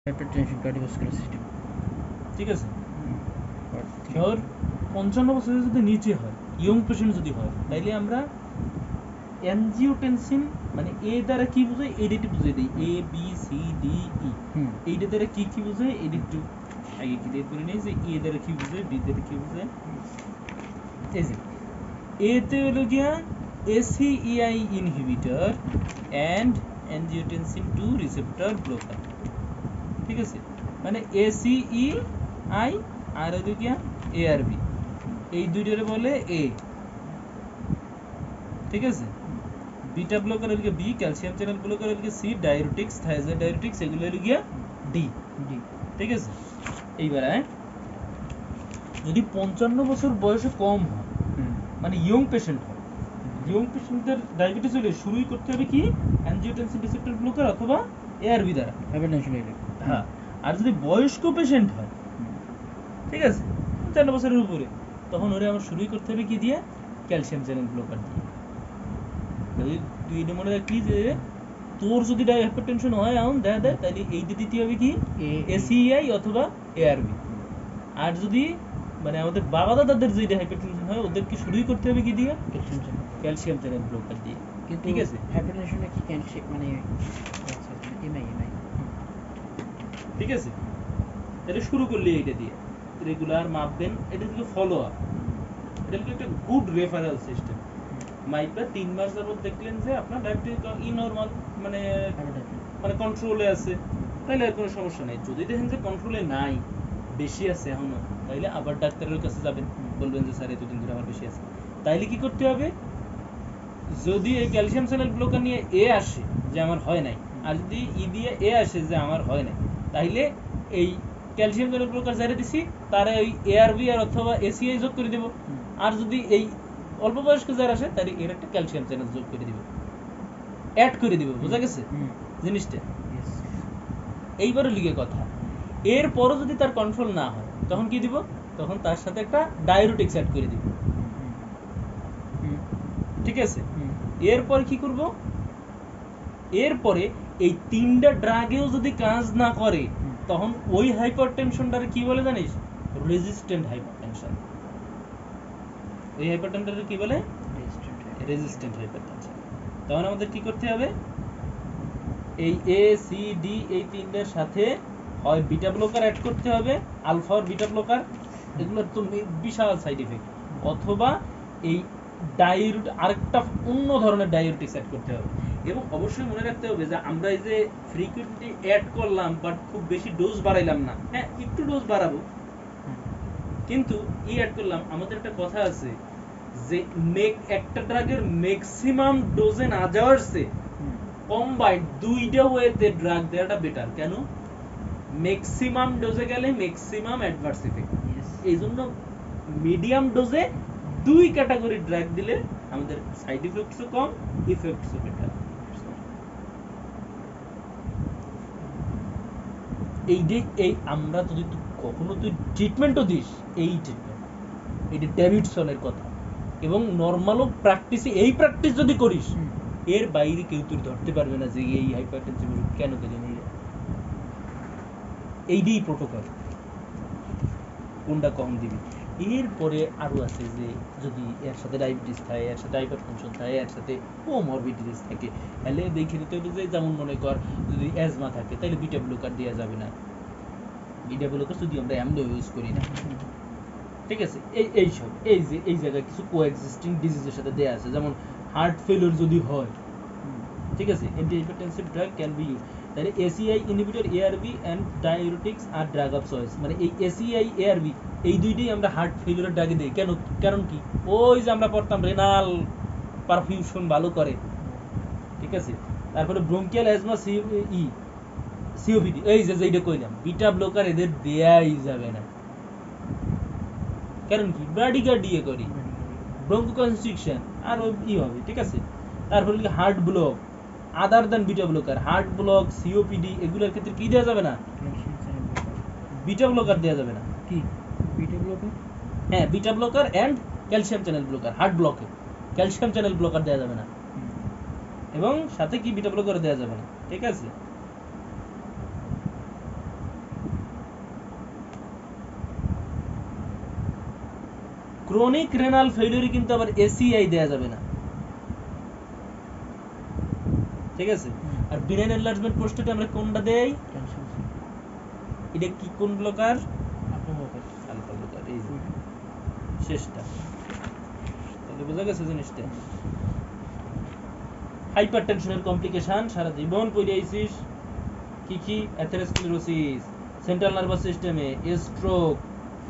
Hypertension cardiovascular system, ঠিক আছে। ধর 55 বছরের যদি নিচে হয়, ইয়ং পেশেন্ট যদি হয়, তাইলে আমরা অ্যানজিওটেনসিন মানে এ দ্বারা কি বোঝায়, এডিটি বুঝিয়ে দিই, A B C D E, এইটা দ্বারা কি কি বোঝায়, এডিট আগে ক্লিয়ার করে নিই যে এ দ্বারা কি বোঝায়, বি দ্বারা কি বোঝায়। এই যে এতে হলো গিয়া ACEI inhibitor and angiotensin 2 receptor blocker, ঠিক আছে। মানে ACEI আর হলো গিয়া ARB, এই দুইটারে বলে এ, ঠিক আছে। বিটা ব্লকার হলো গিয়া বি, ক্যালসিয়াম চ্যানেল ব্লকার হলো গিয়া সি, ডায়ুরেটিক্স থায়াজাইড ডায়ুরেটিক্স এগুলো হলো গিয়া ডি, ঠিক আছে। এইবার যদি 55 বছর বয়সে কম হয়, মানে ইয়ং পেশেন্ট হয়, ইয়ং পেশেন্টদের ডায়াবেটিস হলে শুরুই করতে হবে কি, অ্যানজিওটেনসিন রিসেপ্টর ব্লকার অথবা ARB দ্বারা, হাইপারটেনশন। হ্যাঁ। আর যদি বয়স্ক পেশেন্ট হয়, ঠিক আছে, 55 বছরের উপরে, তখন ওরে আমার শুরুই করতে হবে কি দিয়ে, ক্যালসিয়াম চ্যানেল ব্লকার দিয়ে। তুই এটা মনে রাখবি যে তোর যদি হাইপারটেনশন হয় এখন দেখা দেয়, তাহলে এইটা দিতে হবে কি, ACEI অথবা ARB। আর যদি মানে আমাদের বাবা দাদাদের যেটা হাইপারটেনশন হয়, ওদেরকে শুরুই করতে হবে কি দিয়ে, ক্যালসিয়াম চ্যানেল ব্লকার দিয়ে, ঠিক আছে। হাইপারটেনশনে কি ক্যালসিয়াম মানে এমআই, ঠিক আছে, তাহলে শুরু করলে এইটা দিয়ে রেগুলার মাপবেন, এটা দিকে ফলো আপ, এটা হলো একটা গুড রেফারেল সিস্টেম। মাইপা 3 মাস যাবত দেখলেন যে আপনার ডায়াবেটিস নরমাল, মানে মানে কন্ট্রোলে আছে, তাহলে আর কোনো সমস্যা নেই। যদি দেখেন যে কন্ট্রোলে নাই, বেশি আছে এখনো, তাইলে আবার ডাক্তারের কাছে যাবেন, বলবেন যে স্যার এতদিন ধরে আমার বেশি আছে। তাইলে কি করতে হবে, যদি এই ক্যালসিয়াম চ্যানেল ব্লকার নিয়ে এ আসে যে আমার হয় নাই, আর যদি ই দিয়ে এ আসে যে আমার হয় নাই, তাইলে এই ক্যালসিয়াম চ্যানেল ব্লকার যারা দিছি তারা ওই ARB আর অথবা ACEI যোগ করে দেব। আর যদি এই অল্প বয়স্ক যারা আসে, তাহলে এর একটা ক্যালসিয়াম চ্যানেল যোগ করে দিব, অ্যাড করে দিব, বোঝা গেছে জিনিসটা। এইবারও লিগে কথা, এরপরও যদি তার কন্ট্রোল না হয়, তখন কি দিব, তখন তার সাথে একটা ডায়ুরেটিক্স অ্যাড করে দিব, ঠিক আছে। এরপর কি করব, এরপরে এই 3টা ড্রাগেও যদি কাজ না করে, তখন ওই হাইপারটেনশনটারে কি বলে জানিস, রেজিস্ট্যান্ট হাইপারটেনশন। ওই হাইপারটেনশনটারে কি বলে, রেজিস্ট্যান্ট হাইপারটেনশন। তখন আমাদের কি করতে হবে, এই ACD এই 3টার সাথে হয় বিটা ব্লকার অ্যাড করতে হবে, আলফা আর বিটা ব্লকার, এগুলোর তো বিশাল সাইড এফেক্ট, অথবা এই আরেকটা অন্য ধরনের ডায়ুরেটিক্স অ্যাড করতে হবে। এবং অবশ্যই মনে রাখতে হবে যে আমরা এই যে ফ্রিকুয়েন্টলি অ্যাড করলাম, বাট খুব বেশি ডোজ বাড়াইলাম না, হ্যাঁ একটু ডোজ বাড়াবো, কিন্তু অ্যাড করলাম। আমাদের একটা কথা আছে যে একটা ড্রাগের ম্যাক্সিমাম ডোজে না যাওয়ার চেয়ে কম্বাইন্ড 2টা ওয়েতে ড্রাগ দেওয়াটা বেটার। কেন, ম্যাক্সিমাম ডোজে গেলে ম্যাক্সিমাম অ্যাডভার্স ইফেক্ট, এই জন্য মিডিয়াম ডোজে 2 ক্যাটাগরি ড্রাগ দিলে আমাদের সাইড ইফেক্টসও কম, ইফেক্টসও বেটার। এই আমরা যদি কখনো তুই ট্রিটমেন্টও দিস, এই ট্রিটমেন্ট, এটা ডেভিডসনের কথা, এবং নর্মালও প্র্যাকটিসে এই প্র্যাকটিস যদি করিস, এর বাইরে কেউ তুই ধরতে পারবে না যে এই হাইপারটেনশন কেন দিলেন। এইটাই প্রোটোকল, কোনটা কম দিবি। এরপরে আরো আছে যে যদি এর সাথে ডায়াবেটিস থাকে, এর সাথে হাইপারটেনশন থাকে, এর সাথে কোমরবিডিটিস থাকে, তাহলে দেখে নিতে হবে যে যেমন মনে কর যদি অ্যাজমা থাকে, তাহলে বিটা ব্লকার দেওয়া যাবে না, বিটা ব্লকার যদি আমরা অ্যামলো ইউজ করি না, ঠিক আছে। এইসব এই জায়গায় কিছু কোএক্সিস্টিং ডিজিজের সাথে দেয়া আছে, যেমন হার্ট ফেলিওর যদি হয়, ঠিক আছে, antihypertensive drug can be use. তাহলে ACEI inhibitor, ARB and diuretics আর ড্রাগ অফ চয়েস, মানে এই ACEI ARB এই দুইটাই আমরা হার্ট ফেলিওরের ড্রাগে দিই। কেন, কারণ কি, ওই যে আমরা পড়তাম রেনাল পারফিউশন ভালো করে, ঠিক আছে। তারপরে ব্রঙ্কিয়াল অ্যাজমা, COPD, এই যে যেটা কইলাম, বিটা ব্লকার এদের দেয়াই যাবে না। কারণ কি, ব্রাডিকার্ডিয়া করি, ব্রঙ্কোকনস্ট্রিকশন আর হবে, ঠিক আছে। তারপরে heart block, other than beta blocker, heart block, COPD এগুলোর ক্ষেত্রে কি দেওয়া যাবে না, বিটা ব্লকার দেওয়া যাবে না। কি বিটা ব্লকার, হ্যাঁ beta blocker and calcium channel blocker, heart ব্লকে ক্যালসিয়াম চ্যানেল ব্লকার দেওয়া যাবে না, এবং সাথে কি বিটা ব্লকার দেওয়া যাবে না, ঠিক আছে। ক্রনিক রেনাল ফেলিওরে কিন্তু আবার এসিআই দেয়া যাবে না, ঠিক আছে। আর বিনাইন এনলার্জমেন্ট প্রোস্টেটে আমরা কোনটা দেই, এটা কি কোন ব্লকার, আলফা ব্লকার, এই যে শেষটা। তাহলে বোঝা গেছে জিনিসটা। হাইপারটেনশনের কমপ্লিকেশন সারা জীবন পড়ে আইছিস, কি কি, অ্যাথেরোস্ক্লেরোসিস, সেন্ট্রাল নার্ভাস সিস্টেমে stroke,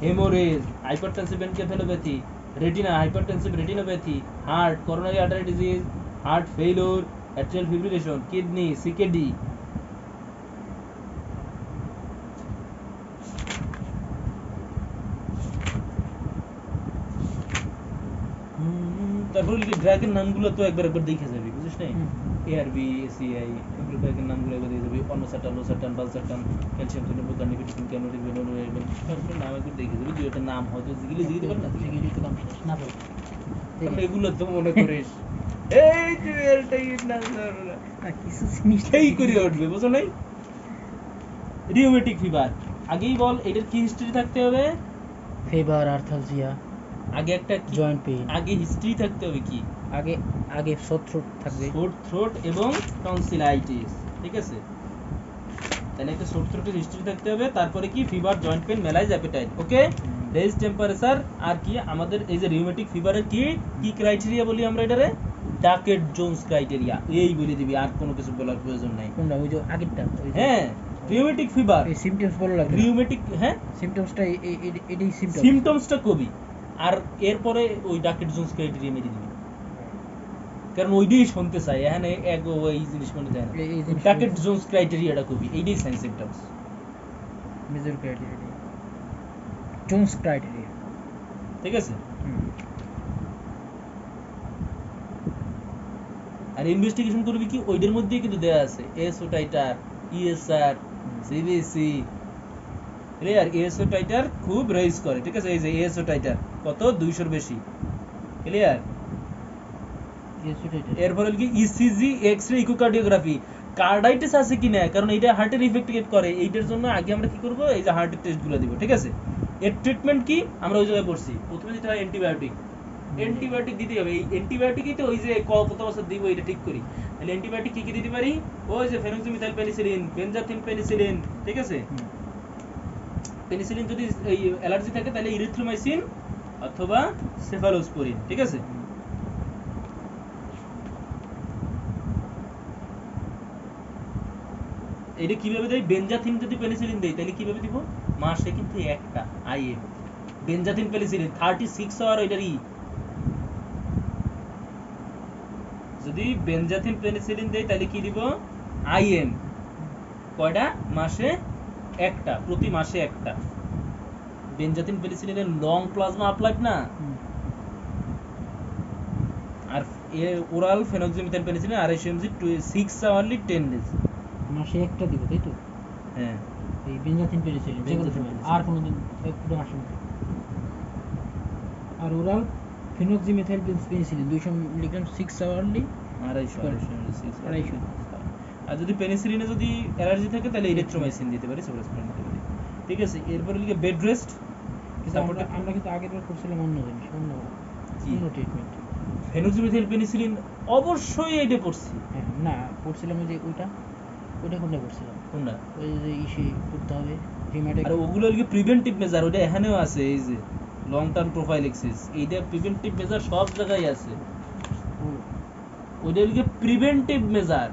haemorrhage, hypertensive encephalopathy, retina, hypertensive retinopathy, heart, coronary artery disease, heart failure, atrial fibrillation, kidney, CKD. তারপর ড্রাগের নামগুলো তো একবার দেখে যাবি, বুঝিস না, এআরবি, এসিআই, এগুলো ড্রাগের নামগুলো একবার দেখে যাবি, অন্নসাটান, লোসাটান, বালসাটান, ক্যালসিয়াম চ্যানেল, কার্নিভেটিক, ক্যানোটিক, ভেনোরিবেন, তারপর নাম একবার দেখে যাবি, দুই একটা নাম হয়তো জিগিলি পার না, জিগিলি তো কমপ্লিট না বল, এগুলো তো মনে করিস এই যে এটাই না কিছু জিনিস এই করে উঠবে, বুঝো নাই। রিউমেটিক ফিভার, আগেই বল এটার কি হিস্ট্রি থাকতে হবে, ফিভার, আর্থালজিয়া, আগে একটা জয়েন্ট পেইন, আগে হিস্ট্রি থাকতে হবে কি, আগে আগে সোর থ্রোট থাকবে, সোর থ্রোট এবং টনসিলাইটিস, ঠিক আছে। তাহলে একটা সোর থ্রোটের হিস্ট্রি থাকতে হবে, তারপরে কি ফিভার, জয়েন্ট পেইন, ম্যালাইজ, অ্যাপেটাইট, ওকে, রেজ টেম্পারেচার। আর কি আমাদের এই যে রিউমেটিক ফিভারের কি কি ক্রাইটেরিয়া বলি আমরা এটারে, ডাকেট জোন্স ক্রাইটেরিয়া, এই বলে দিবি, আর কোনো কিছু বলার প্রয়োজন নাই। কোনটা ওই যে আগেরটা, হ্যাঁ, রিউমেটিক ফিভার, এই সিম্পটমস বলা লাগবে, রিউমেটিক, হ্যাঁ সিম্পটমসটা এটাই সিম্পটম, সিম্পটমসটা কবি, আর এরপরে ওই ডাকেট জোন্স ক্রাইটেরিয়া মেরে দিবি, কারণ ওইটাই শুনতে চাই, এখানে এক এই জিনিস মনে যায় না, ডাকেট জোন্স ক্রাইটেরিয়াটা কবি, এইটাই sign symptoms, major criteria, Jones criteria, ঠিক আছে। আর ইনভেস্টিগেশন করবি কি, ওইটার মধ্যেই কিন্তু দেয়া আছে ASO titre, ESR, CBC, clear. ASO titre খুব রেজ করে, ঠিক আছে, এই যে এসও টাইটার কত 200 এর বেশি, ক্লিয়ার। এরপরে কি ইসিজি, এক্সরে, ইকোকার্ডিওগ্রাফি, কার্ডাইটিস আছে কিনা, কারণ এটা হার্টের ইফেক্ট করে, এইটার জন্য আগে আমরা কি করব, এই যে হার্টের টেস্টগুলো দিব, ঠিক আছে। এর ট্রিটমেন্ট কি আমরা ওই জায়গায় পড়ছি, প্রথমে দিতে হয় অ্যান্টিবায়োটিক, অ্যান্টিবায়োটিক দিতে হবে, এই অ্যান্টিবায়োটিকই তো ওই যে কত বছর দিব এটা ঠিক করি। তাহলে অ্যান্টিবায়োটিক কি কি দিতে পারি, ওই যে ফেনোক্সিমিথাইল পেনিসিলিন, বেনজাথিন পেনিসিলিন, ঠিক আছে। পেনিসিলিন যদি এই অ্যালার্জি থাকে তাহলে ইরিথ্রোমাইসিন অথবা সেফালোস্পোরিন, ঠিক আছে। এটা কিভাবে দেয়, বেনজাথিন যদি পেনিসিলিন দেই তাহলে কিভাবে দিব, মাসে কিন্তু একটা আইএম বেনজাথিন পেনিসিলিন 36 আওয়ার ওইটারই, যদি বেনজাথিন পেনিসিলিন দেই তাহলে কি দিব, আইএম কয়টা, মাসে একটা, প্রতি মাসে একটা। বেনজাথিন পেনিসিলিনের লং প্লাজমা আপলাইট না, আর oral phenoxymethyl penicillin 250 mg 6 hourly 10 days, মাসে একটা দিব, তাই তো। হ্যাঁ, এই বেনজাথিন পেনিসিলিন যেগুলো সময় আর কোনোদিন একটু আসে না। আর oral phenoxymethyl penicillin 200 milligram 6 hourly 250 আর যদি পেনিসিলিনে যদি অ্যালার্জি থাকে তাহলে ইরিথ্রোমাইসিন দিতে পারি, সেফালোস্পোরিন দিতে পারি, ঠিক আছে। এরপরে লিখে বেড রেস্ট, কিন্তু আমরা কিন্তু আগেরবার করছিলাম অন্য জিনিস, অন্য ট্রিটমেন্ট। ফেনোক্সিমিথাইল পেনিসিলিন অবশ্যই এইটা পড়ছি, হ্যাঁ না করছিলাম ওই যে ওইটা কোনটা করছিলাম, কোনটা ওই যে ইসে করতে হবে রিমাইটার, আর ওগুলো লিখে প্রিভেন্টিভ মেজার, ওটা এখানেও আছে, এই যে লং টার্ম প্রোফাইলেক্সিস, এইটা প্রিভেন্টিভ মেজার সব জায়গায় আছে, ওইটা লিখে প্রিভেন্টিভ মেজার,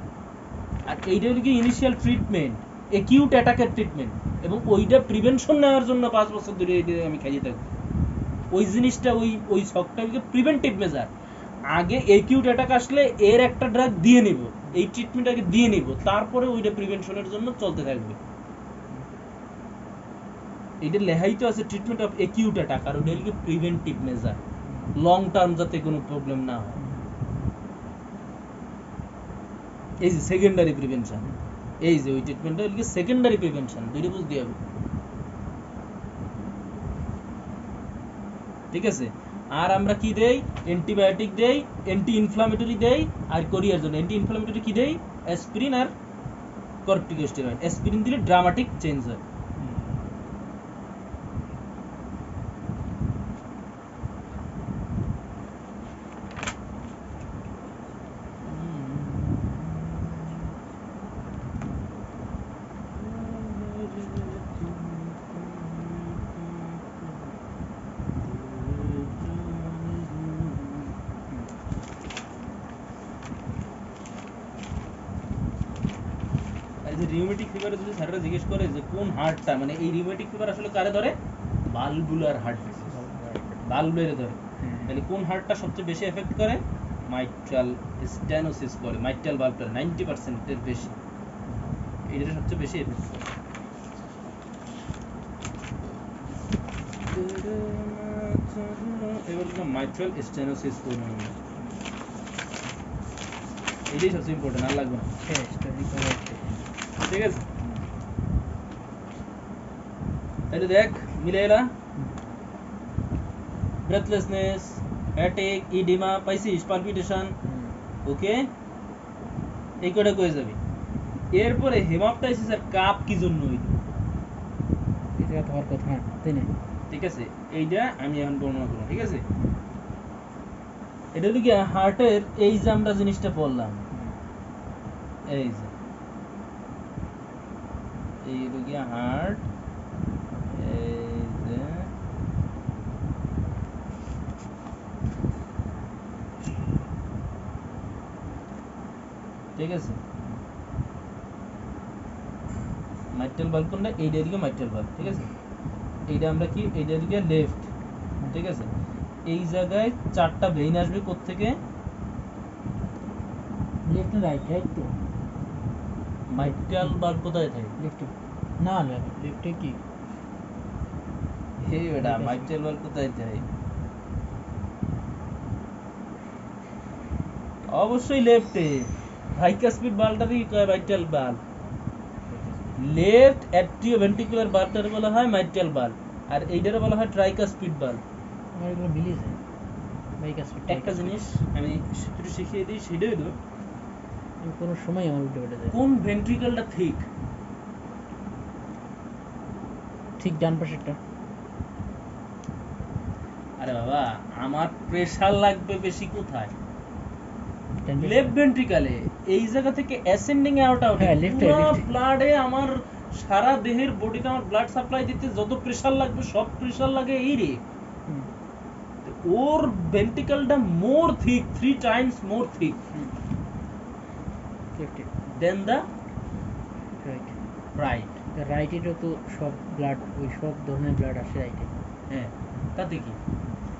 আর এইটা লিখে ইনিশিয়াল ট্রিটমেন্ট, অ্যাকিউট অ্যাটাকের ট্রিটমেন্ট, এবং ওইটা প্রিভেনশন নেওয়ার জন্য 5 বছর ধরে এটা আমি খাইয়ে থাকবো, ওই জিনিসটা ওই শকটা লিখে প্রিভেন্টিভ মেজার। আগে অ্যাকিউট অ্যাটাক আসলে এর একটা ড্রাগ দিয়ে নিব, এই ট্রিটমেন্ট আগে দিয়ে নিব, তারপরে ওইটা প্রিভেনশনের জন্য চলতে থাকবে। এটা লেখাই তো আছে ট্রিটমেন্ট অফ অ্যাকিউট অ্যাটাক, আর ওটা লিখে প্রিভেন্টিভ মেজার, লং টার্ম যাতে কোনো প্রবলেম না হয়। এই যে সেকেন্ডারি প্রিভেনশন, এই যে ওই ট্রিটমেন্টটা লিখে সেকেন্ডারি প্রিভেনশন, দুইটা বুঝতে হবে, ঠিক আছে। আর আমরা কি দেই, অ্যান্টিবায়োটিক দেই, অ্যান্টি ইনফ্লামেটরি দেই, আর কোরিয়ার জন্য অ্যান্টি ইনফ্লামেটরি কি দেই, অ্যাসপিরিন আর কর্টিকোস্টেরয়েড। অ্যাসপিরিন দিলে ড্রামাটিক চেঞ্জ হয়। রিউমেটিক ফিভারে যদি স্যাররা জিজ্ঞেস করে যে কোন হার্টটা, মানে এই রিউমেটিক ফিভার আসলে কারে ধরে? ভালভুলার হার্ট ডিজিজ, ভালভুলারে ধরে। তাহলে কোন হার্টটা সবচেয়ে বেশি এফেক্ট করে? মাইট্রাল স্টেনোসিস করে, মাইট্রাল ভালভটা 90% এর বেশি, এইটা সবচেয়ে বেশি এফেক্ট করে। এবার মাইট্রাল স্টেনোসিস কোন, এটাই সবচেয়ে ইম্পর্টেন্ট, আর লাগবে না। ঠিক আছে, তাহলে দেখ মিলে এলা, ব্রেথলেসনেস, হেডেক, ইডিমা, পাইছিস, পালপিটেশন, ওকে, এই কটা কয়ে যাবে। এরপরে হেমাপটাইসিস আর কাপ কি জন্য হইল, এটা হওয়ার কথা, তাই না? ঠিক আছে, এইটা আমি এখন বর্ণনা করব। ঠিক আছে, এটা হলো কি হার্টের, এই যে আমরা জিনিসটা বললাম, এই যে এই হলো কি হার্ট, এই যে ঠিক আছে, মাইট্রাল ভালভ কোনটা? এইটা দিকে মাইট্রাল ভালভ। ঠিক আছে, এইটা আমরা কি, এইটা দিকে লেফট। ঠিক আছে, এই জায়গায় চারটা ভেইন আসবে কোত্থেকে? লেফট না রাইট? রাইট তো। মাইট্রাল ভালভ কোথায় থাকে? লেফট না, না লেফটে কি? হে বেটা, মাইট্রাল ভালভ কোথায় থাকে? অবশ্যই লেফটে। বাইকাসপিড ভালভটা কি কয়? Mitral valve. লেফট অ্যাট্রিওভেন্ট্রিকুলার ভালভটারে বলা হয় মাইট্রাল ভালভ, আর এইটারে বলা হয় ট্রাইকাসপিড ভালভ। আমার এগুলো মিলিয়েছে বাইকাসপিড। একটা জিনিস আমি একটু শিখিয়ে দিই, সেটাই তো কোনো সময় আমার উল্টে পেটে যায়। কোন ভেন্ট্রিকলটা ঠিক? ঠিক ডান পাশেরটা। আরে বাবা, আমার প্রেসার লাগবে বেশি কোথায়? লেফট ভেন্ট্রিকলে। এই জায়গা থেকে অ্যাসেন্ডিং আউট আউট, হ্যাঁ, left এ, পুরো left এ। ব্লাডে, আমার সারা দেহের বডিতে আমার ব্লাড সাপ্লাই দিতে যত প্রেসার লাগবে সব প্রেসার লাগে এই রে। ওর ভেন্ট্রিকলটা more thick, 3 times more thick than the right. Right. রাইটেরও তো সব ব্লাড, ওই সব ধরনের ব্লাড আসে রাইটে। হ্যাঁ, তাতে কি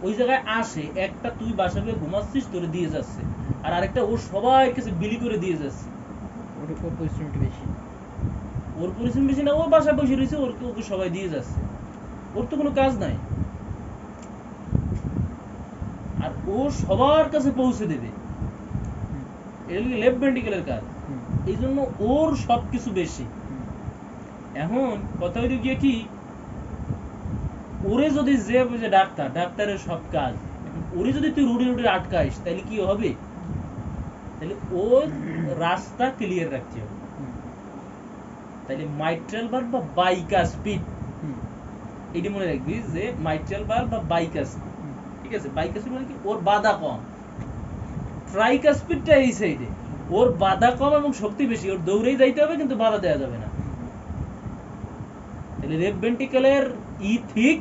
ওই জায়গায় আসে, একটা তুই বাসাবে ঘুমাচ্ছিস তোরে দিয়ে যাচ্ছে, আর আরেকটা ও সবার কাছে বিলি করে দিয়ে যাচ্ছে। ওর পরিশ্রমটা বেশি। ওর পরিশ্রম বেশি না, ও বাসায় বসে রয়েছে, ওকে সবাই দিয়ে যাচ্ছে, ওর তো কোনো কাজ নাই, আর ও সবার কাছে পৌঁছে দেবে। এটা হলো লেফট ভেন্ট্রিকলের কাজ, এই জন্য ওর সবকিছু বেশি। এখন কথা হইল গিয়ে কি, ওরে যদি যে ডাক্তারের সব কাজ, ওরে যদি তুই রুটি আটকাইস তাহলে কি হবে? তাহলে ওর রাস্তা ক্লিয়ার রাখতে হবে। তাহলে মাইট্রাল ভালভ বা বাইকাসপিড, এইটা মনে রাখবি যে মাইট্রাল ভালভ বা বাইকাসপিড। ঠিক আছে, বাইকাসপিড মানে কি? ওর বাধা কম। ট্রাইকাসপিডটা এই সাইডে, ওর বাধা কম এবং শক্তি বেশি, ওর দৌড়েই যাইতে হবে কিন্তু বাধা দেওয়া যাবে না। তাহলে লেফট ভেন্ট্রিকলের ই ঠিক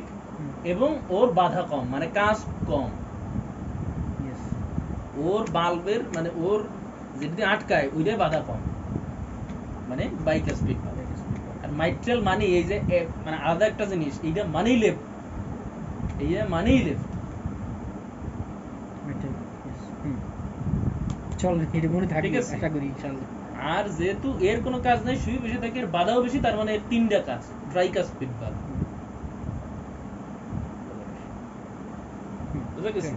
এবং ওর বাধা কম, মানে কাজ কম। ওর ভালভের মানে ওর যেটা আটকায় ওইটাই বাধা কম, মানে বাইকাসপিড। আর মাইট্রাল মানে এই যে মানে আলাদা একটা জিনিস, এইটা মানেই লেফট, এইটা মানেই লেফট। চল এটা মনে থাকে, আশা করি ইনশাআল্লাহ। আর যেহেতু এর কোনো কাজ নাই, শুয়ে বেশি থাকে, এর বাধাও বেশি, তার মানে এর তিনটা কাজ, ট্রাইকাসপিড ভালভ। বুঝা গেছে?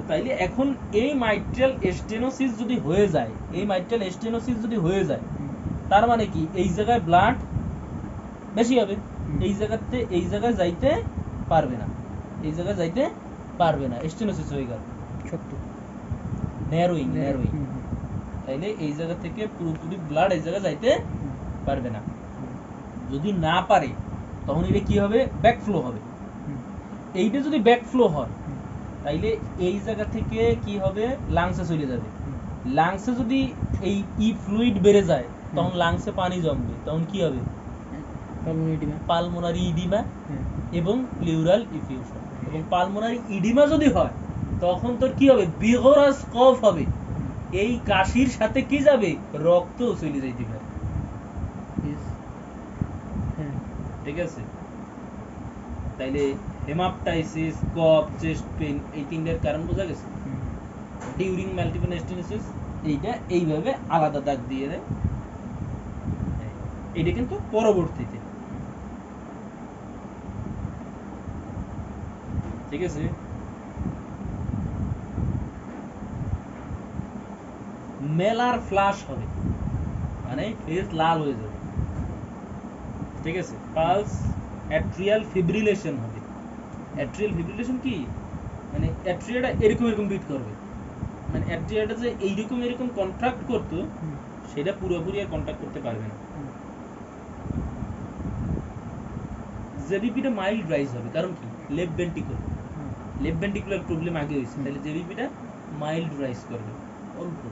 তাইলে এখন এই মাইট্রাল স্টেনোসিস যদি হয়ে যায়, এই মাইট্রাল স্টেনোসিস যদি হয়ে যায়, তার মানে কি এই জায়গায় ব্লাড বেশি হবে, এই জায়গাতে এই জায়গায় যাইতে পারবে না, এই জায়গায় যাইতে পারবে না, স্টেনোসিস হয়ে গেল। সত্য ন্যারোইং। তাইলে এই জায়গা থেকে পুরোপুরি ব্লাড এই জায়গায় যাইতে পারবে না। যদি না পারে তখন এটা কি হবে? ব্যাকফ্লো হবে। এইটা যদি ব্যাকফ্লো হয় তাইলে এই জায়গা থেকে কি হবে? লাংসে চলে যাবে। লাংসে যদি এই ফ্লুইড বেড়ে যায় তখন লাংসে পানি জমবে, তখন কি হবে? পালমোনারি ইডিমা এবং প্লিউরাল ইফিউশন। এবং পালমোনারি ইডিমা যদি হয় তখন তোর কি হবে? ভিগোরাস কফ হবে। এই কাশির সাথে কি যাবে? রক্ত চলে যাইতে পারে। ঠিক আছে? তাইলে হেমাপটাইসিস, কফ, চেস্ট পেইন এই তিনটার কারণ বোঝা গেছে। ডিউরিং মাল্টিপল স্টেনোসিস এইটা এইভাবে আলাদা দাগ দিয়ে দেয়, এটা কিন্তু পরবর্তীতে, ঠিক আছে? মেলার ফ্লাশ হবে, মানে ফেস লাল হয়ে যাবে, ঠিক আছে? পালস অ্যাট্রিয়াল ফিব্রিলেশন হবে। অ্যাট্রিয়াল ফিব্রিলেশন কি? মানে অ্যাট্রিয়াটা এরকম এরকম বিট করবে, মানে অ্যাট্রিয়াটা যে এইরকম এরকম কন্ট্রাক্ট করতো সেটা পুরোপুরি আর কন্ট্রাক্ট করতে পারবে না। জেবিপিটা মাইল্ড রাইজ হবে, কারণ কি? Left ventricle, left ventricular problem আগে হয়েছে, তাহলে জেবিপিটা মাইল্ড রাইজ করবে, অল্প।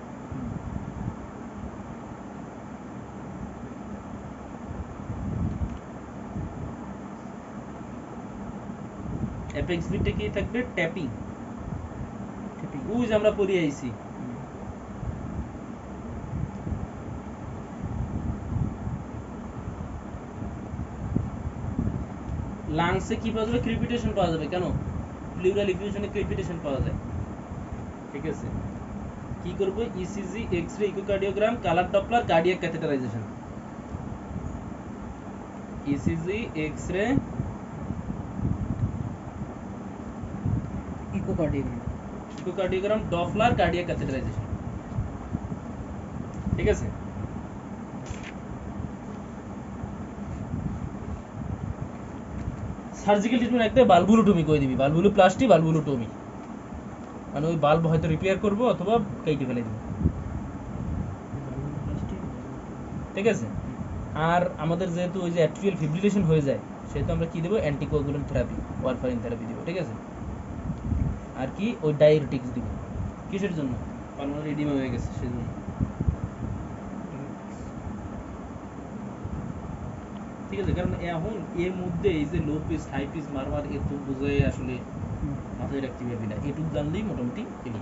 অ্যাপেক্স বিটে কি থাকবে? ট্যাপিং, ওই যে আমরা পড়ে আইছি। লাংসে কি পাওয়া যাবে? ক্রিপিটেশন পাওয়া যাবে। কেন? প্লিউরাল ইফিউশনে ক্রিপিটেশন পাওয়া যায়, ঠিক আছে? কি করব? ECG, x-ray, echocardiogram, colour Doppler, cardiac catheterisation. ECG, x-ray, echocardiogram, Doppler, cardiac catheterisation, ঠিক আছে? সার্জিক্যাল ট্রিটমেন্ট একটা বালভুলোটমি করে দিবি, বালভুলোপ্লাস্টি, বালভুলোটমি, মানে ওই বাল্ব হয়তো রিপেয়ার করব অথবা কেটে ফেলে দিব, ঠিক আছে? আর আমাদের যেহেতু ওই যে অ্যাট্রিয়াল ফিব্রিলেশন হয়ে যায়, সেহেতু আমরা কি দেবো? অ্যান্টিকোয়াগুলেন্ট থেরাপি, ওয়ারফারিন থেরাপি দেবো, ঠিক আছে? আর কি? ওই ডায়ুরেটিক্স দিব। কিসের জন্য? পালমোনারি এডিমা হয়ে গেছে সেজন্য, ঠিক আছে? কারণ এখন এর মধ্যে এই যে লো পিস, হাই পিস, মারমার এত বোঝাই আসলে মাথায় রাখতে পারবি না, এটুক জানলেই মোটামুটি এলি।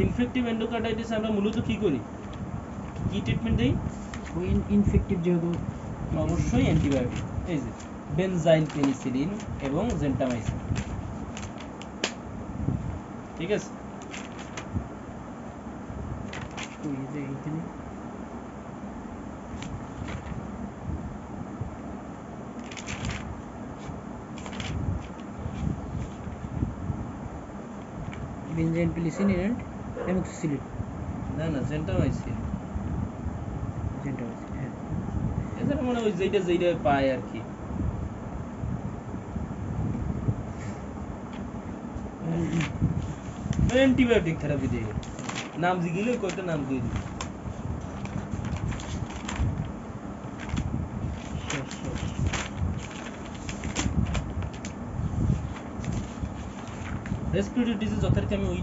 ইনফেক্টিভ এন্ডোকার্ডাইটিস আমরা মূলত কি করি? কি ট্রিটমেন্ট দেই? ওই ইনফেক্টিভ যেহেতু অবশ্যই অ্যান্টিবায়োটিক, এই যে বেনজাইল পেনিসিলিন এবং জেন্টামাইসিন, ঠিক আছে? ওই যে এইখানে বেনজাইল পেনিসিলিন এন্ড অ্যামোক্সিসিলিন, না না, জেন্টামাইসিন, জেন্টামাইসিন, হ্যাঁ। এছাড়া মানে ওই যেটা যেটা পায় আর কি। অ্যান্টিবায়োটিক থেরাপি দিয়ে নাম জিগিলে কয়টা নাম দিয়ে দিই। রেসপিরেটরি ডিজিজ যথারীতি আমি ওই